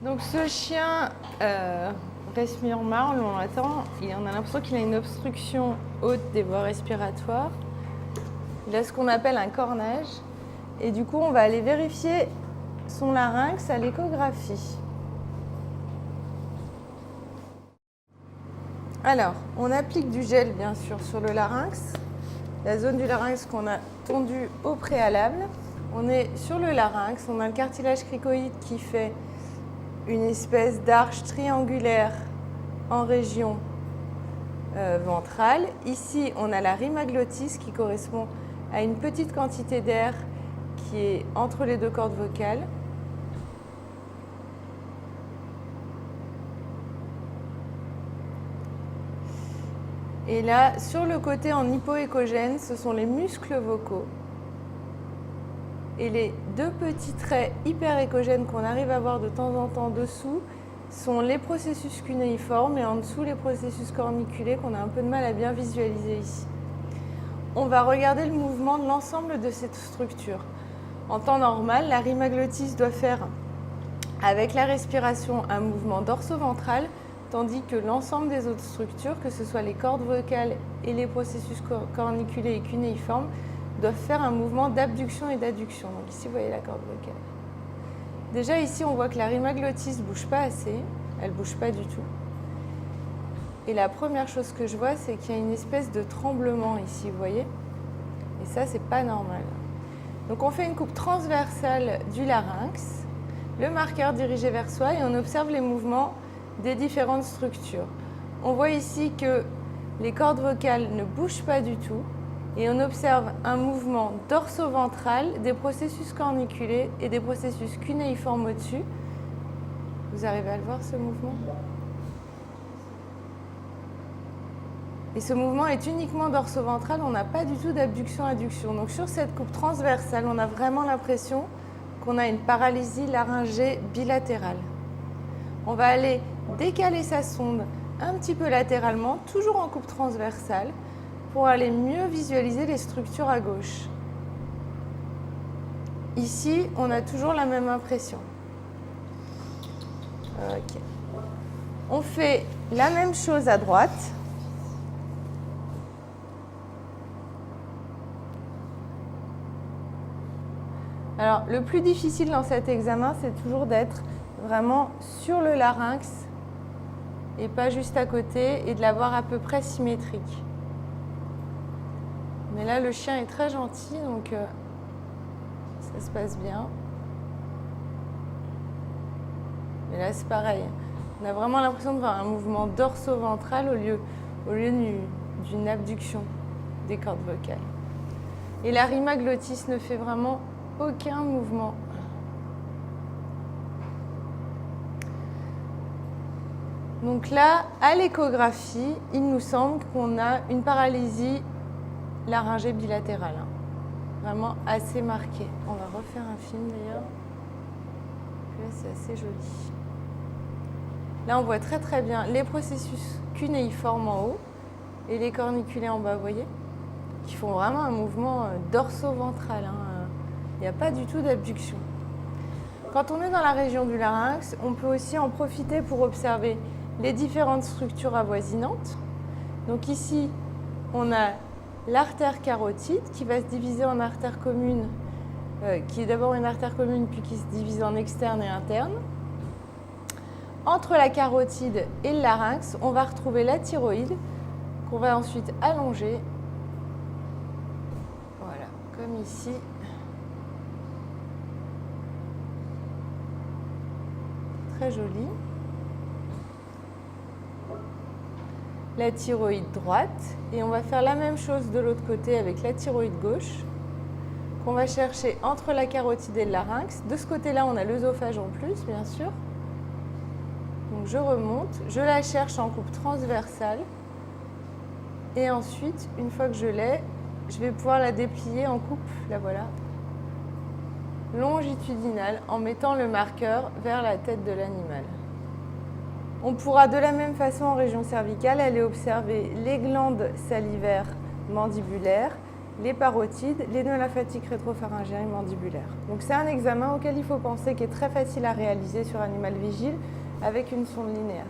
Donc ce chien respire mal, on l'entend, on a l'impression qu'il a une obstruction haute des voies respiratoires. Il a ce qu'on appelle un cornage. Et du coup, on va aller vérifier son larynx à l'échographie. Alors, on applique du gel bien sûr sur le larynx, la zone du larynx qu'on a tondue au préalable. On est sur le larynx, on a le cartilage cricoïde qui fait une espèce d'arche triangulaire en région ventrale. Ici, on a la rima glottis qui correspond à une petite quantité d'air qui est entre les deux cordes vocales. Et là, sur le côté en hypoéchogène, ce sont les muscles vocaux. Et les deux petits traits hyperéchogènes qu'on arrive à voir de temps en temps dessous sont les processus cunéiformes et en dessous les processus corniculés qu'on a un peu de mal à bien visualiser ici. On va regarder le mouvement de l'ensemble de cette structure. En temps normal, la rima glottis doit faire avec la respiration un mouvement dorso-ventral, tandis que l'ensemble des autres structures, que ce soit les cordes vocales et les processus corniculés et cunéiformes, doivent faire un mouvement d'abduction et d'adduction. Donc ici, vous voyez la corde vocale. Déjà ici, on voit que la rima glottis ne bouge pas assez, elle ne bouge pas du tout. Et la première chose que je vois, c'est qu'il y a une espèce de tremblement ici, vous voyez? Et ça, c'est pas normal. Donc on fait une coupe transversale du larynx, le marqueur dirigé vers soi, et on observe les mouvements des différentes structures. On voit ici que les cordes vocales ne bougent pas du tout, et on observe un mouvement dorso-ventral des processus corniculés et des processus cunéiformes au-dessus. Vous arrivez à le voir, ce mouvement? Et ce mouvement est uniquement dorso-ventral, on n'a pas du tout d'abduction-adduction. Donc sur cette coupe transversale, on a vraiment l'impression qu'on a une paralysie laryngée bilatérale. On va aller décaler sa sonde un petit peu latéralement, toujours en coupe transversale, pour aller mieux visualiser les structures à gauche. Ici, on a toujours la même impression. Okay. On fait la même chose à droite. Alors, le plus difficile dans cet examen, c'est toujours d'être vraiment sur le larynx et pas juste à côté, et de l'avoir à peu près symétrique. Mais là, le chien est très gentil, donc ça se passe bien. Mais là, c'est pareil. On a vraiment l'impression de voir un mouvement dorso-ventral au lieu d'une abduction des cordes vocales. Et la rima glottis ne fait vraiment aucun mouvement. Donc là, à l'échographie, il nous semble qu'on a une paralysie laryngée bilatérale. Vraiment assez marquée. On va refaire un film d'ailleurs. Là, c'est assez joli. Là, on voit très très bien les processus cunéiformes en haut et les corniculés en bas, vous voyez, qui font vraiment un mouvement dorso-ventral. Il n'y a pas du tout d'abduction. Quand on est dans la région du larynx, on peut aussi en profiter pour observer les différentes structures avoisinantes. Donc ici, on a l'artère carotide qui va se diviser en artère commune, qui est d'abord une artère commune puis qui se divise en externe et interne. Entre la carotide et le larynx, on va retrouver la thyroïde qu'on va ensuite allonger. Voilà, comme ici. Très joli. La thyroïde droite, et on va faire la même chose de l'autre côté avec la thyroïde gauche qu'on va chercher entre la carotide et le larynx. De ce côté-là, on a l'œsophage en plus, bien sûr. Donc je remonte, je la cherche en coupe transversale et ensuite, une fois que je l'ai, je vais pouvoir la déplier en coupe, la voilà, longitudinale en mettant le marqueur vers la tête de l'animal. On pourra de la même façon en région cervicale aller observer les glandes salivaires mandibulaires les parotides, les nœuds lymphatiques rétropharyngéens et mandibulaires. Donc c'est un examen auquel il faut penser qui est très facile à réaliser sur animal vigile avec une sonde linéaire.